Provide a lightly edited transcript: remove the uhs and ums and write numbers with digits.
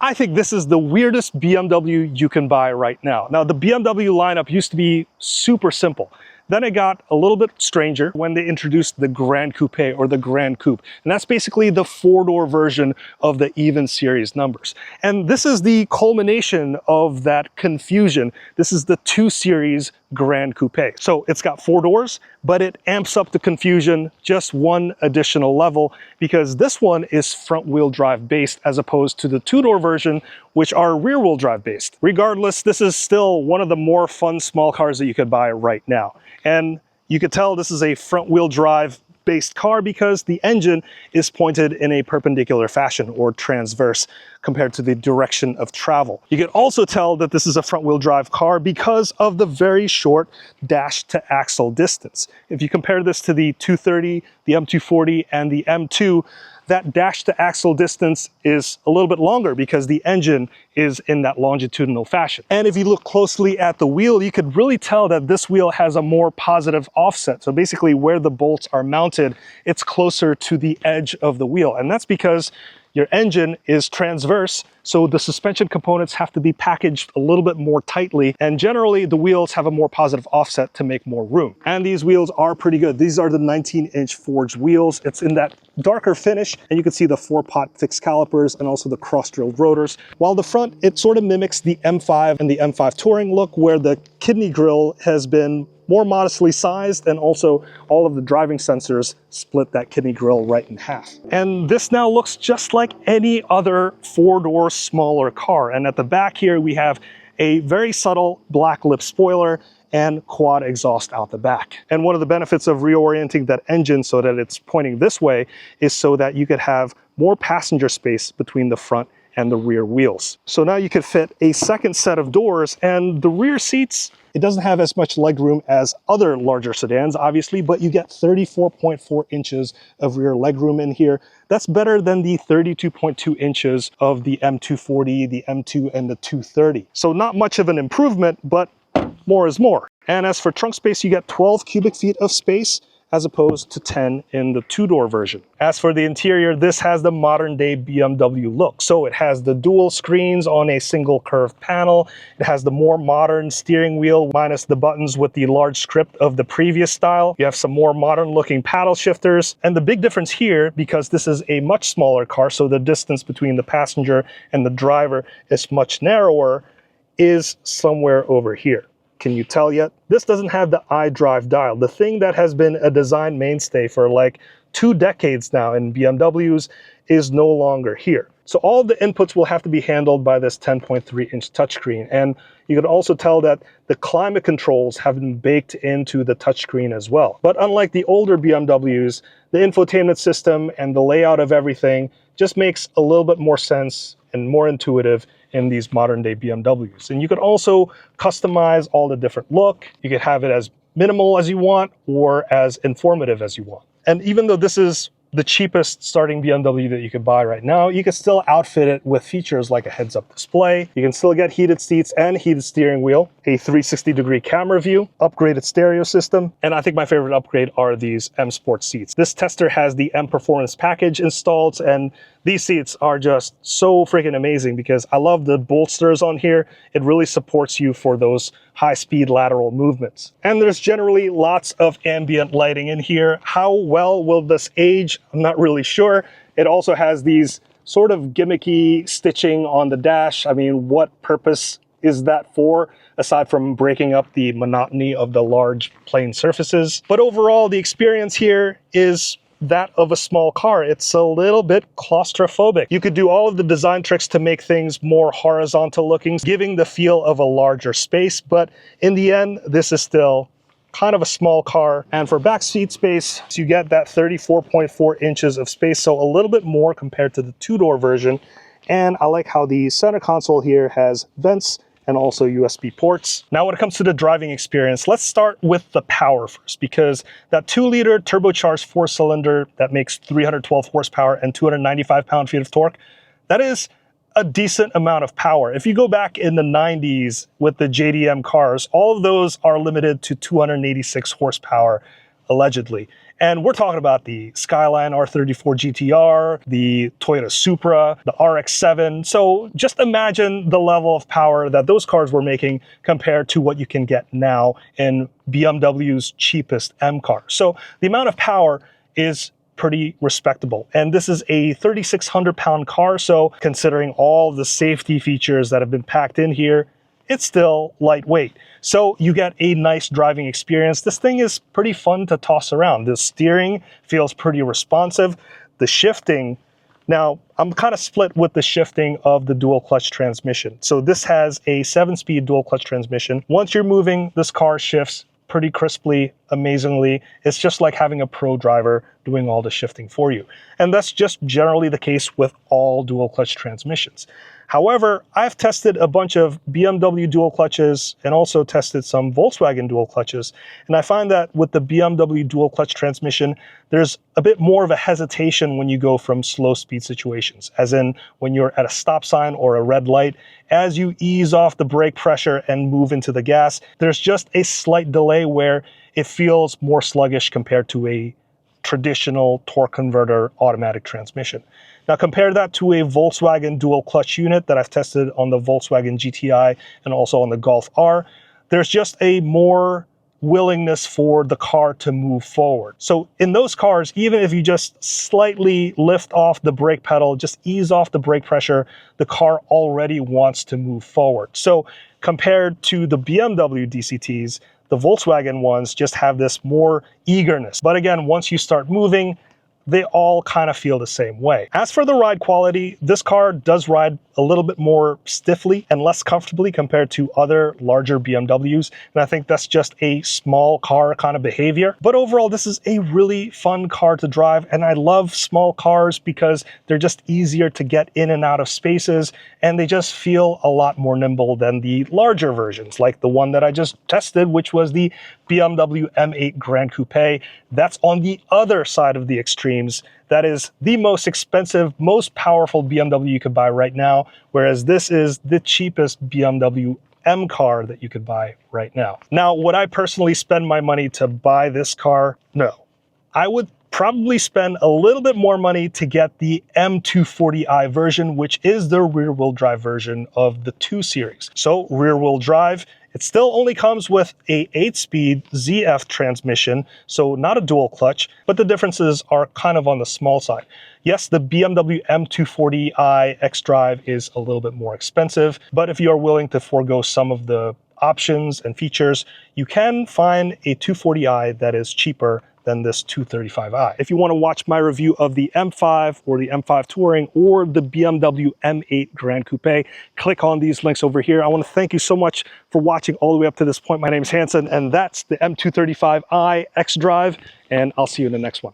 I think this is the weirdest BMW you can buy right now. Now, the BMW lineup used to be super simple. Then it got a little bit stranger when they introduced the Grand Coupe or the Grand Coupe. And that's basically the four-door version of the even series numbers. And this is the culmination of that confusion. This is the 2 Series Grand Coupe. So it's got 4 doors, but it amps up the confusion just one additional level because this one is front-wheel drive based as opposed to the 2-door version, which are rear-wheel drive based. Regardless, this is still one of the more fun small cars that you could buy right now. And you could tell this is a front-wheel drive based car because the engine is pointed in a perpendicular fashion or transverse compared to the direction of travel. You can also tell that this is a front-wheel drive car because of the very short dash to axle distance. If you compare this to the 230, the M240, and the M2, that dash to axle distance is a little bit longer because the engine is in that longitudinal fashion. And if you look closely at the wheel, you could really tell that this wheel has a more positive offset. So basically where the bolts are mounted, it's closer to the edge of the wheel. And that's because your engine is transverse, so the suspension components have to be packaged a little bit more tightly, and generally the wheels have a more positive offset to make more room. And these wheels are pretty good. These are the 19-inch forged wheels. It's in that darker finish, and you can see the 4-pot fixed calipers and also the cross-drilled rotors. While the front, it sort of mimics the M5 and the M5 Touring look, where the kidney grille has been more modestly sized, and also all of the driving sensors split that kidney grille right in half. And this now looks just like any other 4-door smaller car. And at the back here, we have a very subtle black lip spoiler and quad exhaust out the back. And one of the benefits of reorienting that engine so that it's pointing this way is so that you could have more passenger space between the front and the rear wheels. So now you could fit a second set of doors, and the rear seats, it doesn't have as much legroom as other larger sedans, obviously, but you get 34.4 inches of rear legroom in here. That's better than the 32.2 inches of the M240, the M2, and the 230. So not much of an improvement, but more is more. And as for trunk space, you get 12 cubic feet of space, as opposed to 10 in the 2-door version. As for the interior, this has the modern-day BMW look. So it has the dual screens on a single curved panel. It has the more modern steering wheel minus the buttons with the large script of the previous style. You have some more modern-looking paddle shifters. And the big difference here, because this is a much smaller car, so the distance between the passenger and the driver is much narrower, is somewhere over here. Can you tell yet? This doesn't have the iDrive dial, the thing that has been a design mainstay for like 2 decades now in BMWs is no longer here. So all the inputs will have to be handled by this 10.3-inch touchscreen. And you can also tell that the climate controls have been baked into the touchscreen as well. But unlike the older BMWs, the infotainment system and the layout of everything just makes a little bit more sense and more intuitive in these modern day BMWs. And you can also customize all the different look. You could have it as minimal as you want or as informative as you want. And even though this is the cheapest starting BMW that you could buy right now, you can still outfit it with features like a heads-up display. You can still get heated seats and heated steering wheel, a 360-degree camera view, upgraded stereo system, and I think my favorite upgrade are these M Sport seats. This tester has the M Performance package installed, and these seats are just so freaking amazing because I love the bolsters on here. It really supports you for those high-speed lateral movements. And there's generally lots of ambient lighting in here. How well will this age? I'm not really sure. It also has these sort of gimmicky stitching on the dash. I mean, what purpose is that for, aside from breaking up the monotony of the large plain surfaces? But overall, the experience here is that of a small car. It's a little bit claustrophobic. You could do all of the design tricks to make things more horizontal looking, giving the feel of a larger space, but in the end, this is still kind of a small car. And for back seat space, you get that 34.4 inches of space, so a little bit more compared to the 2-door version. And I like how the center console here has vents and also USB ports. Now, when it comes to the driving experience, let's start with the power first, because that 2-liter turbocharged 4-cylinder that makes 312 horsepower and 295 pound-feet of torque, that is a decent amount of power. If you go back in the 90s with the JDM cars, all of those are limited to 286 horsepower, allegedly. And we're talking about the Skyline R34 GTR, the Toyota Supra, the RX-7. So just imagine the level of power that those cars were making compared to what you can get now in BMW's cheapest M car. So the amount of power is pretty respectable. And this is a 3,600 pound car. So considering all the safety features that have been packed in here, it's still lightweight. So you get a nice driving experience. This thing is pretty fun to toss around. The steering feels pretty responsive. The shifting, now I'm kind of split with the shifting of the dual clutch transmission. So this has a 7-speed dual clutch transmission. Once you're moving, this car shifts pretty crisply, amazingly. It's just like having a pro driver doing all the shifting for you. And that's just generally the case with all dual clutch transmissions. However, I've tested a bunch of BMW dual clutches and also tested some Volkswagen dual clutches. And I find that with the BMW dual clutch transmission, there's a bit more of a hesitation when you go from slow speed situations, as in when you're at a stop sign or a red light. As you ease off the brake pressure and move into the gas, there's just a slight delay where it feels more sluggish compared to a traditional torque converter automatic transmission. Now compare that to a Volkswagen dual clutch unit that I've tested on the Volkswagen GTI and also on the Golf R. There's just a more willingness for the car to move forward. So in those cars, even if you just slightly lift off the brake pedal, just ease off the brake pressure, the car already wants to move forward. So compared to the BMW DCTs, the Volkswagen ones just have this more eagerness. But again, once you start moving, they all kind of feel the same way. As for the ride quality, this car does ride a little bit more stiffly and less comfortably compared to other larger BMWs. And I think that's just a small car kind of behavior. But overall, this is a really fun car to drive. And I love small cars because they're just easier to get in and out of spaces. And they just feel a lot more nimble than the larger versions, like the one that I just tested, which was the BMW M8 Grand Coupe. That's on the other side of the extremes. That is the most expensive, most powerful BMW you could buy right now, whereas this is the cheapest BMW M car that you could buy right now. Now, would I personally spend my money to buy this car? No. I would probably spend a little bit more money to get the M240i version, which is the rear-wheel drive version of the 2 Series. So rear-wheel drive, it still only comes with a 8-speed ZF transmission, so not a dual clutch, but the differences are kind of on the small side. Yes, the BMW M240i xDrive is a little bit more expensive, but if you are willing to forego some of the options and features, you can find a 240i that is cheaper than this 235i. If you want to watch my review of the M5 or the M5 Touring or the BMW M8 Grand Coupe, click on these links over here. I want to thank you so much for watching all the way up to this point. My name is Hanson, and that's the M235i xDrive, and I'll see you in the next one.